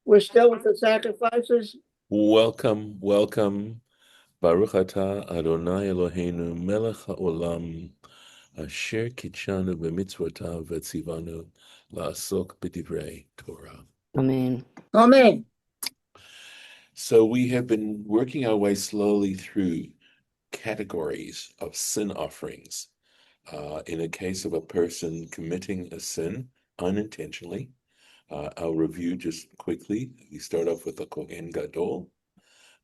We're still with the sacrifices. Welcome, welcome. Baruch atah Adonai Eloheinu melech haolam asher kitshanu b'mitzvotav v'tzivanu la'asok b'divrei Torah. Amen. Amen. So we have been working our way slowly through categories of sin offerings. In a case of a person committing a sin unintentionally, I'll review just quickly. We start off with the Kohen Gadol.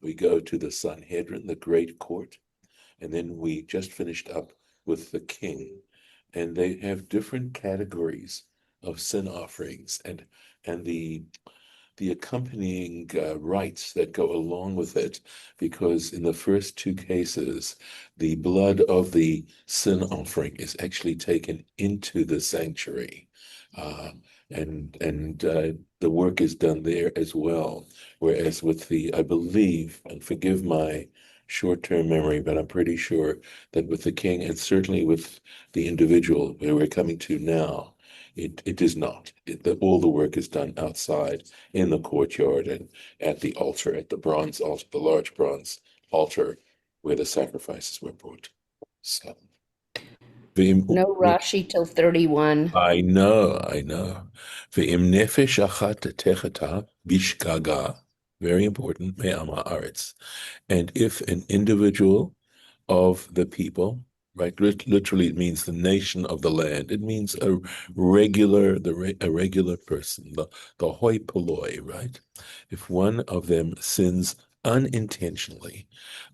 We go to the Sanhedrin, the great court, and then we just finished up with the king. And they have different categories of sin offerings and the accompanying rites that go along with it, because in the first two cases, the blood of the sin offering is actually taken into the sanctuary. And the work is done there as well. Whereas with the, I believe, and forgive my short-term memory, but I'm pretty sure that with the king and certainly with the individual where we're coming to now, it is not. All the work is done outside in the courtyard and at the altar, at the bronze altar, the large bronze altar where the sacrifices were brought. So, No Rashi till 31. I know, I know. Ve'im nefesh achat techata bishgaga, very important, me'ama aretz. And if an individual of the people, right, literally it means the nation of the land. It means a regular person, the hoi polloi, right? If one of them sins unintentionally,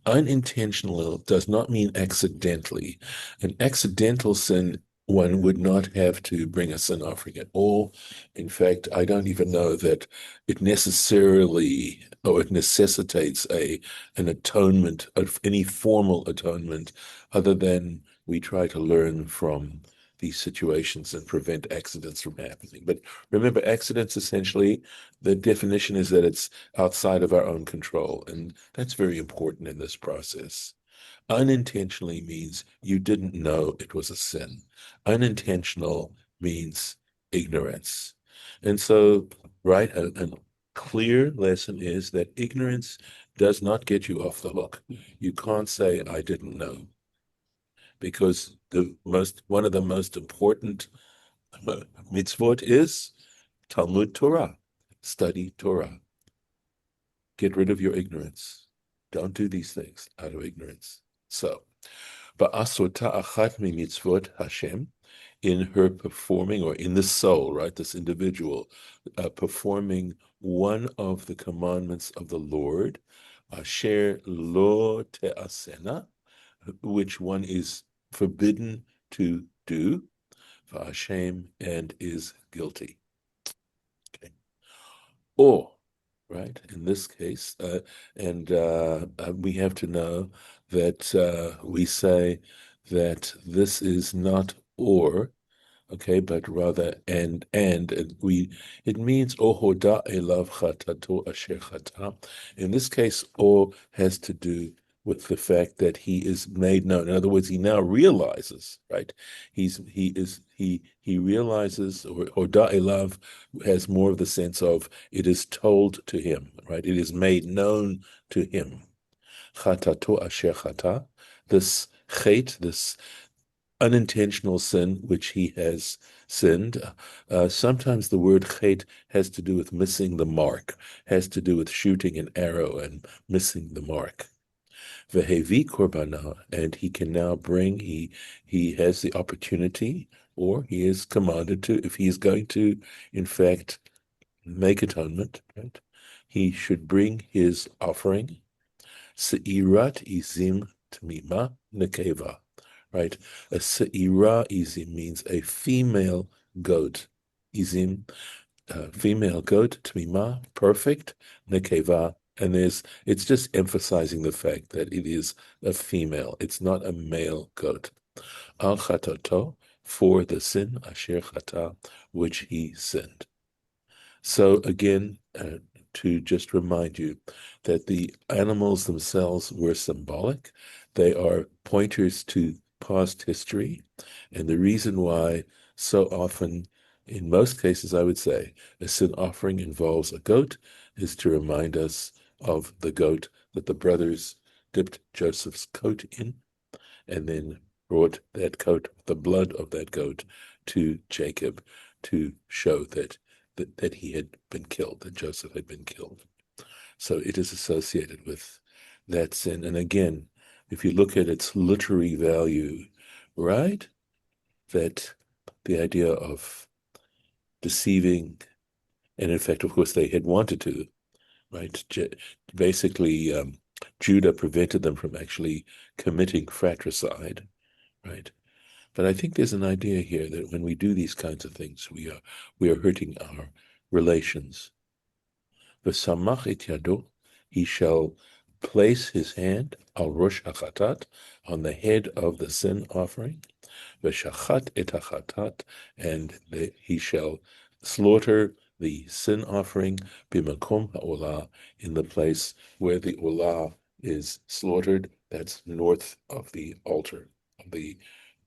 unintentional does not mean accidentally. An accidental sin, one would not have to bring a sin offering at all. In fact, I don't even know that it necessarily, or it necessitates an atonement, of any formal atonement, other than we try to learn from these situations and prevent accidents from happening. But remember, accidents essentially, the definition is that it's outside of our own control, and that's very important in this process. Unintentionally means you didn't know it was a sin. Unintentional means ignorance. And so, right, a clear lesson is that ignorance does not get you off the hook. You can't say, I didn't know, because one of the most important mitzvot is Talmud Torah, study Torah. Get rid of your ignorance. Don't do these things out of ignorance. So, ba'asota achat mitzvot Hashem, in her performing, or in the soul, right, this individual, performing one of the commandments of the Lord, asher lo te'asena, which one is forbidden to do, va'ashem, and is guilty. Okay. Or, right, in this case, and we have to know that we say that this is not or, okay, but rather and it means ohoda elav chatato asher chata. In this case, or has to do with the fact that he is made known. In other words, he now realizes, right? He realizes, or hoda elav has more of the sense of it is told to him, right? It is made known to him. Chatato asher chata. This chet, this unintentional sin which he has sinned. Sometimes the word chet has to do with missing the mark, has to do with shooting an arrow and missing the mark. Vehevi korbana, and he can now bring, he has the opportunity, or he is commanded to, if he is going to, in fact, make atonement, right? He should bring his offering, Seirat izim tmima nekeva, right? A se'ira izim means a female goat. Izim, female goat, tmima, perfect, nekeva, and it's just emphasizing the fact that it is a female. It's not a male goat. Al chatato, for the sin, asher chata, which he sinned. So again, to just remind you that the animals themselves were symbolic. They are pointers to past history. And the reason why so often In most cases, I would say a sin offering involves a goat, is to remind us of the goat that the brothers dipped Joseph's coat in, and then brought that coat, the blood of that goat, to Jacob to show that he had been killed, that Joseph had been killed. So it is associated with that sin. And again, if you look at its literary value, right, that the idea of deceiving, and in fact, of course, they had wanted to, right? Basically, Judah prevented them from actually committing fratricide, right? But I think there's an idea here that when we do these kinds of things, we are hurting our relations. V'samach et yado, he shall place his hand al rosh hachatat, on the head of the sin offering. V'shachat et hachatat, and he shall slaughter the sin offering b'makom ha'olah, in the place where the olah is slaughtered. That's north of the altar, of the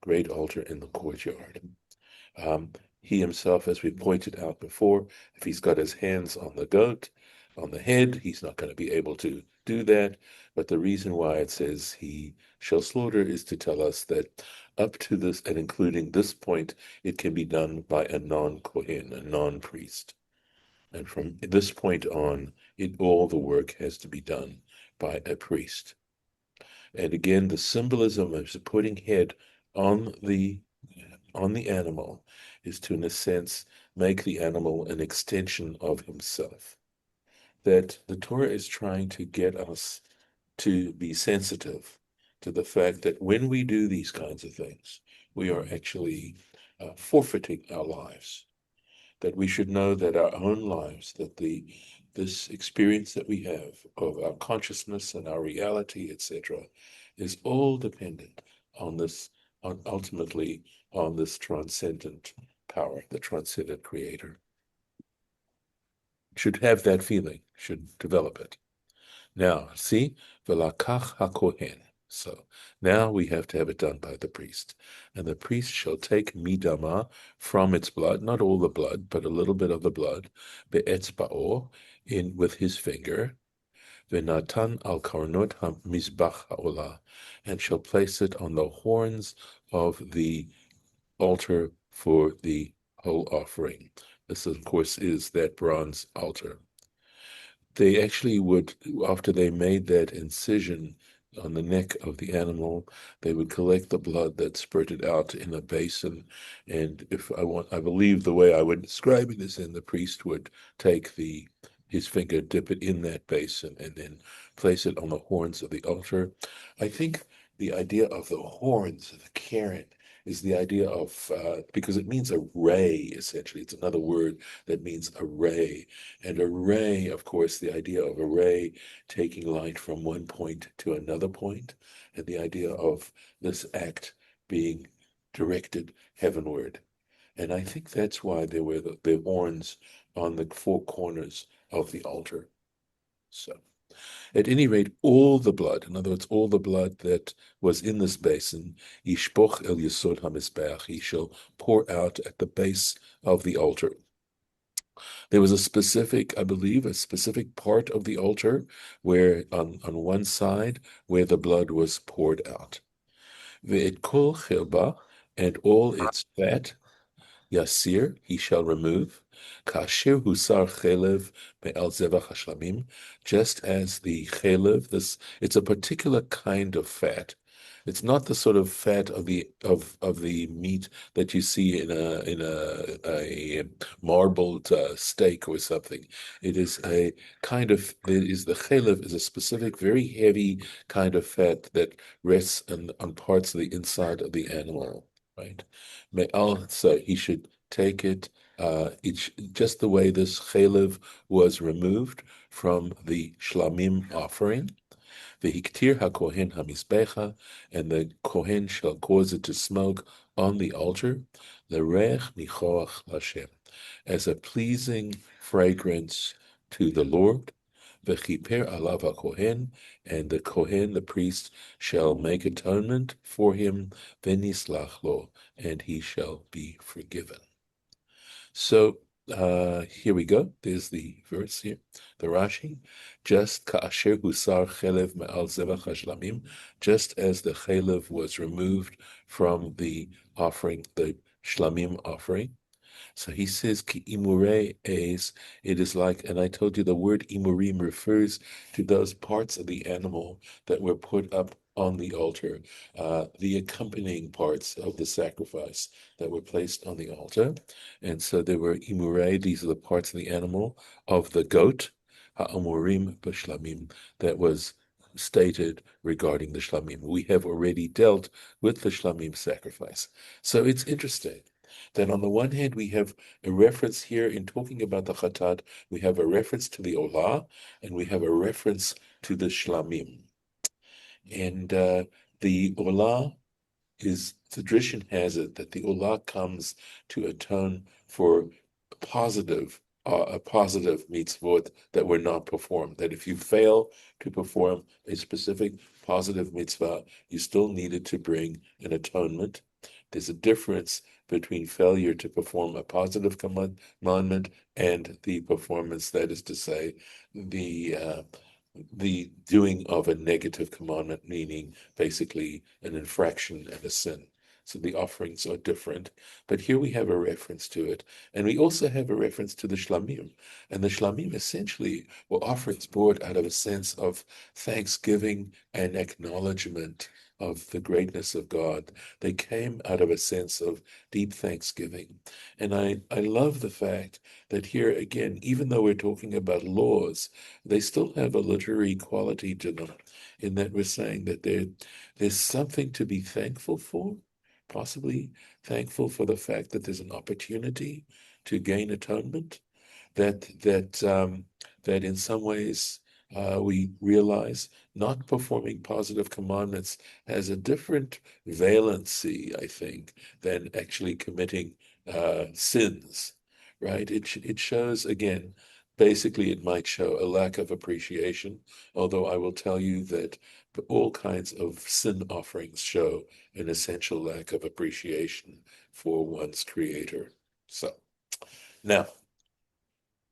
great altar in the courtyard. He himself, as we pointed out before, if he's got his hands on the goat, on the head, he's not going to be able to do that. But the reason why it says he shall slaughter is to tell us that up to this, and including this point, it can be done by a non-Kohen, a non-priest. And from this point on, all the work has to be done by a priest. And again, the symbolism of putting head on the animal is to, in a sense, make the animal an extension of himself. That the Torah is trying to get us to be sensitive to the fact that when we do these kinds of things, we are actually forfeiting our lives. That we should know that our own lives, that this experience that we have of our consciousness and our reality, etc., is all dependent on this, ultimately on this transcendent power, the transcendent creator. Should have that feeling, should develop it. Now, see, v'lakach hakohen. So now we have to have it done by the priest. And the priest shall take midama, from its blood, not all the blood, but a little bit of the blood, be'etzba'o, in with his finger, v'natan al karnot ha-mizbach ha'olah, and shall place it on the horns of the altar for the whole offering. This, of course, is that bronze altar. They actually would, after they made that incision on the neck of the animal, they would collect the blood that spurted out in a basin. And I believe the way I would describe it is, then the priest would take his finger, dip it in that basin, and then place it on the horns of the altar. I think the idea of the horns, the karen, is the idea of, because it means a ray, essentially. It's another word that means a ray. And a ray, of course, the idea of a ray taking light from one point to another point, and the idea of this act being directed heavenward. And I think that's why there were the horns on the four corners of the altar. So, at any rate, all the blood, in other words, all the blood that was in this basin, yishpoch el yesod hamizbeach, he shall pour out at the base of the altar. There was a specific, I believe, a specific part of the altar where, on one side, where the blood was poured out. Ve'et kol chilba, and all its fat, Yasir, he shall remove. Kasher husar chelev me'al zevach hashlamim, just as the chelev, it's a particular kind of fat. It's not the sort of fat of the meat that you see in a marbled steak or something. It is a kind of, the chelev is a specific, very heavy kind of fat that rests on parts of the inside of the animal, right? So he should take it, just the way this chelev was removed from the shlamim offering. V'hiktir hakohen hamizbecha, and the kohen shall cause it to smoke on the altar, l'reich nichoach Hashem, as a pleasing fragrance to the Lord. V'chiper alav hakohen, and the kohen, the priest, shall make atonement for him, v'nislach lo, and he shall be forgiven. So here we go. There's the verse here, the Rashi. Just ka'asher husar chelev me'al zevach hashlamim, just as the chelev was removed from the offering, the shlamim offering. So he says, ki imure es, it is like, and I told you the word imurim refers to those parts of the animal that were put up on the altar, the accompanying parts of the sacrifice that were placed on the altar. And so there were imure, these are the parts of the animal, of the goat, ha'amurim b'shlamim, that was stated regarding the shlamim. We have already dealt with the shlamim sacrifice. So it's interesting that on the one hand, we have a reference here in talking about the chatat, we have a reference to the olah, and we have a reference to the shlamim. And the olah is, tradition has it that the olah comes to atone for a positive mitzvot that were not performed. That if you fail to perform a specific positive mitzvah, you still needed to bring an atonement. There's a difference between failure to perform a positive commandment and the performance, that is to say, the doing of a negative commandment, meaning basically an infraction and a sin. So the offerings are different, but here we have a reference to it. And we also have a reference to the shlamim. And the shlamim essentially were offerings brought out of a sense of thanksgiving and acknowledgement of the greatness of God. They came out of a sense of deep thanksgiving. And I love the fact that here again, even though we're talking about laws, they still have a literary quality to them, in that we're saying that there's something to be thankful for, possibly thankful for the fact that there's an opportunity to gain atonement, that in some ways we realize not performing positive commandments has a different valency, I think, than actually committing sins, right? It shows, again, basically it might show a lack of appreciation, although I will tell you that all kinds of sin offerings show an essential lack of appreciation for one's creator. So, now,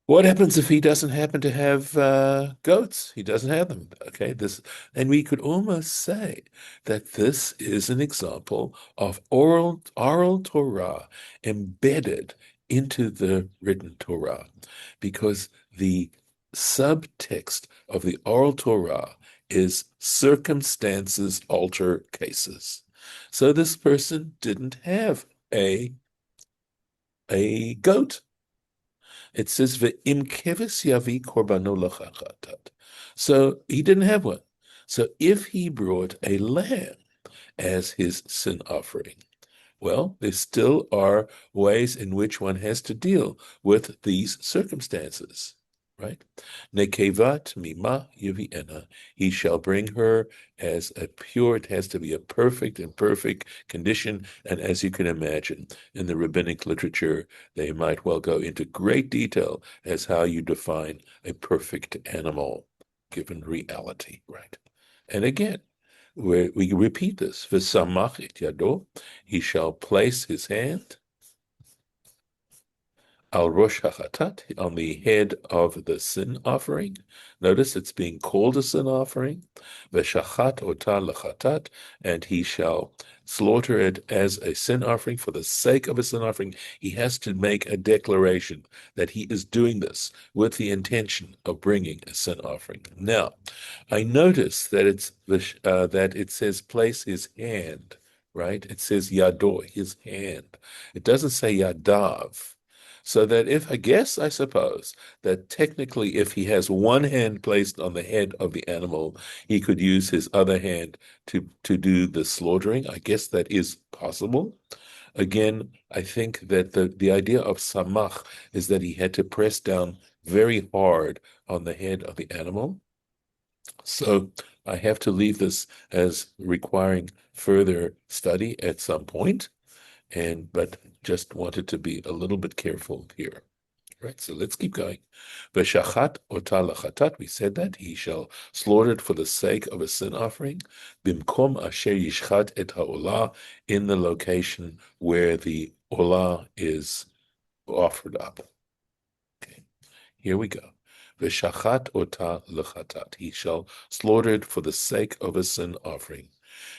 what happens if he doesn't happen to have goats? He doesn't have them. Okay, and we could almost say that this is an example of oral Torah embedded into the written Torah, because the subtext of the oral Torah is circumstances alter cases. So this person didn't have a goat. It says, "Ve'im keves yavi korbano lachachatat." So he didn't have one. So if he brought a lamb as his sin offering, well, there still are ways in which one has to deal with these circumstances, right? Nekevat mima yaviena. He shall bring her as a pure, it has to be a perfect and perfect condition. And as you can imagine, in the rabbinic literature, they might well go into great detail as how you define a perfect animal, given reality, right? And again, we repeat this. V'samach et yado, he shall place his hand al rosh hachatat, on the head of the sin offering. Notice it's being called a sin offering. V'shachat ota lachatat, and he shall slaughter it as a sin offering for the sake of a sin offering. He has to make a declaration that he is doing this with the intention of bringing a sin offering. Now, I notice that it says place his hand, right? It says yado, his hand. It doesn't say yadav. So that I suppose, that technically if he has one hand placed on the head of the animal, he could use his other hand to do the slaughtering. I guess that is possible. Again, I think that the idea of samach is that he had to press down very hard on the head of the animal. So I have to leave this as requiring further study at some point, but just wanted to be a little bit careful here. Right, so let's keep going. V'shachat ota lachatat, we said that he shall slaughter it for the sake of a sin offering. Bimkom asher yishchat et haolah, in the location where the olah is offered up. Okay, here we go. V'shachat ota lechatat. He shall slaughter it for the sake of a sin offering.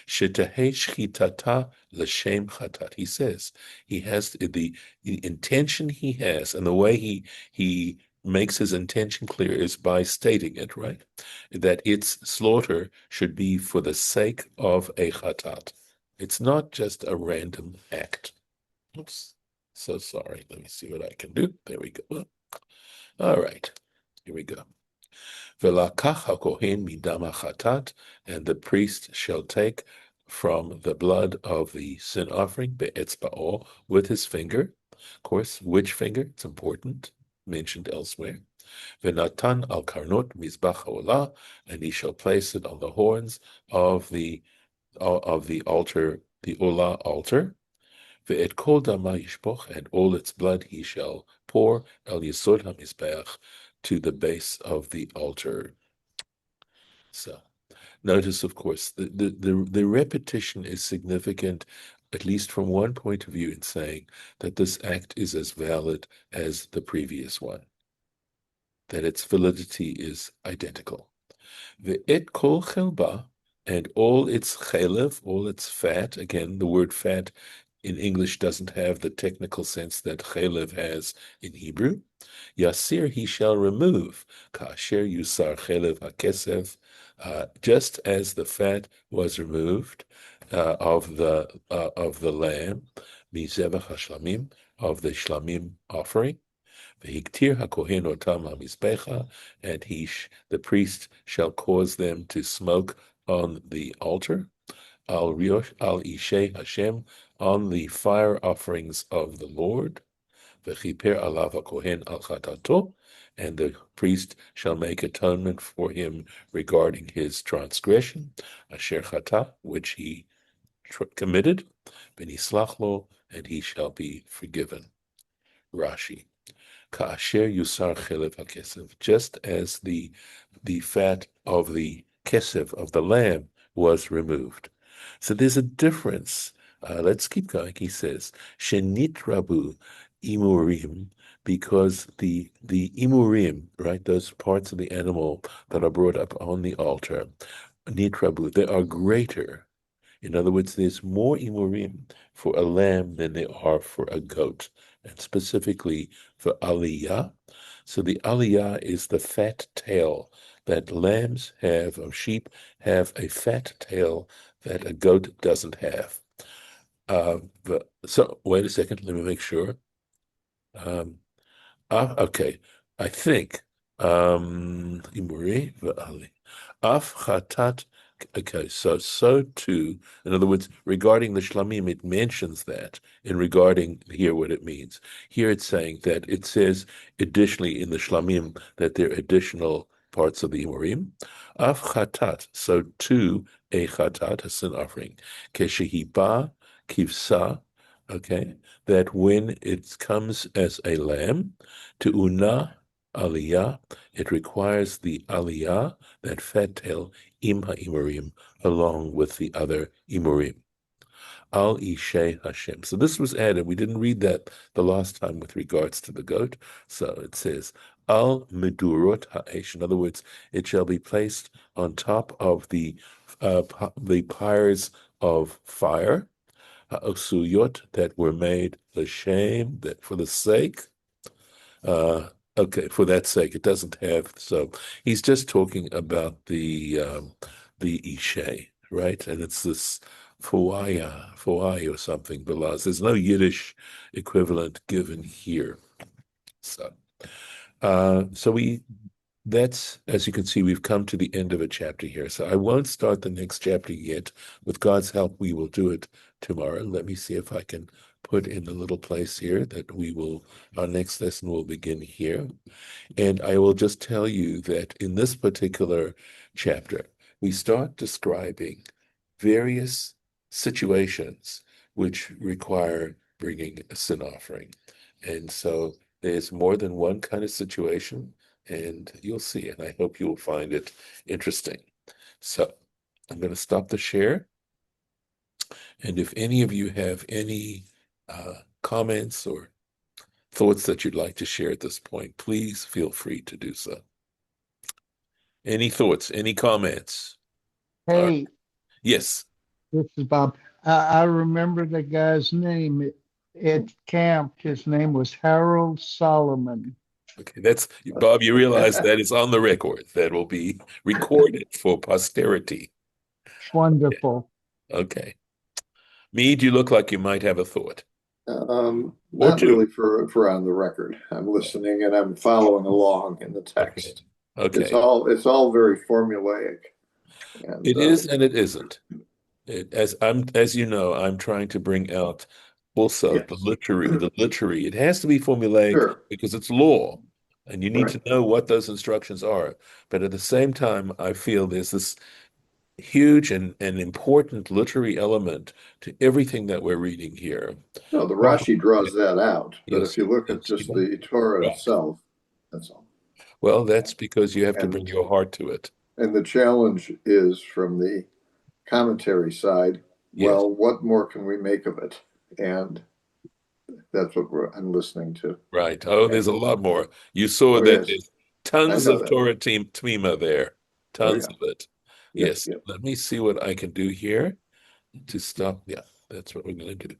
Shetahei shchitata l'shem chatat. He says he has the intention he has, and the way he makes his intention clear is by stating it, right? That its slaughter should be for the sake of a chatat. It's not just a random act. Oops, so sorry. Let me see what I can do. There we go. All right, here we go. Velakach hakohen midam hachatat, and the priest shall take from the blood of the sin offering, be'etzba'o, with his finger. Of course, which finger? It's important, mentioned elsewhere. Venatan al karnot mizbach ha'olah, and he shall place it on the horns of the altar, the olah altar. Ve'et kol dama yishpoch, and all its blood he shall pour el yesod hamizbeach, to the base of the altar. So notice, of course, the repetition is significant, at least from one point of view, in saying that this act is as valid as the previous one, that its validity is identical. Ve'et kol chelba, and all its chelev, all its fat. Again, the word fat in English doesn't have the technical sense that chelev has in Hebrew. Yasir, he shall remove. Kasher yusar chelev hakesef, just as the fat was removed of the lamb, mizevach hashlamim, of the shlamim offering. VaYiktir hakohen otam hamizbecha, and the priest shall cause them to smoke on the altar. Al riosh al ishe Hashem, on the fire offerings of the Lord. V'chiper alav hakohen al chatato, and the priest shall make atonement for him regarding his transgression, asher chata, which he committed, b'nislachlo, and he shall be forgiven. Rashi. Ka'asher yusar chelev hakesef, just as the fat of the kesef, of the lamb, was removed. So there's a difference. Let's keep going. He says, Shenit Rabu imurim, because the imurim, right, those parts of the animal that are brought up on the altar, nitrabu, they are greater. In other words, there's more imurim for a lamb than there are for a goat, and specifically for aliyah. So the aliyah is the fat tail that lambs have, or sheep have, a fat tail that a goat doesn't have. So wait a second, let me make sure. Okay, I think imuri v'ali af chatat. Okay, so too. In other words, regarding the shlamim, it mentions that. And regarding here, what it means here, it's saying that it says additionally in the shlamim that there are additional parts of the imurim. Af chatat, so too a chatat, a sin offering. Keshehiba kivsa. Okay, that when it comes as a lamb, to una aliyah, it requires the aliyah, that fat tail, im ha'imurim, along with the other imurim. Al Ishe Hashem. So this was added. We didn't read that the last time with regards to the goat. So it says, Al Medurot Ha'esh. In other words, it shall be placed on top of the pyres of fire, Ha'osuyot, that were made l'shem, that for the sake. Okay, for that sake, it doesn't have. So he's just talking about the ishe, right? And it's this fawaya or something. Belaz. There's no Yiddish equivalent given here. So, that's, as you can see, we've come to the end of a chapter here. So I won't start the next chapter yet. With God's help, we will do it tomorrow. Let me see if I can put in a little place here that our next lesson will begin here. And I will just tell you that in this particular chapter, we start describing various situations which require bringing a sin offering. And so there's more than one kind of situation, and you'll see, and I hope you will find it interesting. So I'm going to stop the share. And if any of you have any comments or thoughts that you'd like to share at this point, please feel free to do so. Any thoughts, any comments? Hey, Yes. this is Bob. I remember the guy's name at camp. His name was Harold Solomon. Okay, that's Bob, you realize that is on the record. That will be recorded for posterity. It's wonderful. Okay. Mead, you look like you might have a thought. Or Not two. really for on the record. I'm listening and I'm following along in the text. Okay. It's all very formulaic. And It is and it isn't. As you know, I'm trying to bring out also yes. the literary. It has to be formulaic Sure. because it's law, and you need Right. to know what those instructions are. But at the same time, I feel there's this huge and important literary element to everything that we're reading here. No, the Well, Rashi draws that out. But yes, if you look at yes, just the Torah right. itself, that's all. Well, that's because you have to bring And your heart to it. and the challenge is from the commentary side, Yes, well, what more can we make of it? And that's what I'm listening to. right. Oh, there's a lot more. You saw Oh, that yes. there's I tons know of that. Torah Tmima there, Oh, tons yeah. of it. Yep, Yes, yep. let me see what I can do here to stop. Yeah, that's what we're going to do.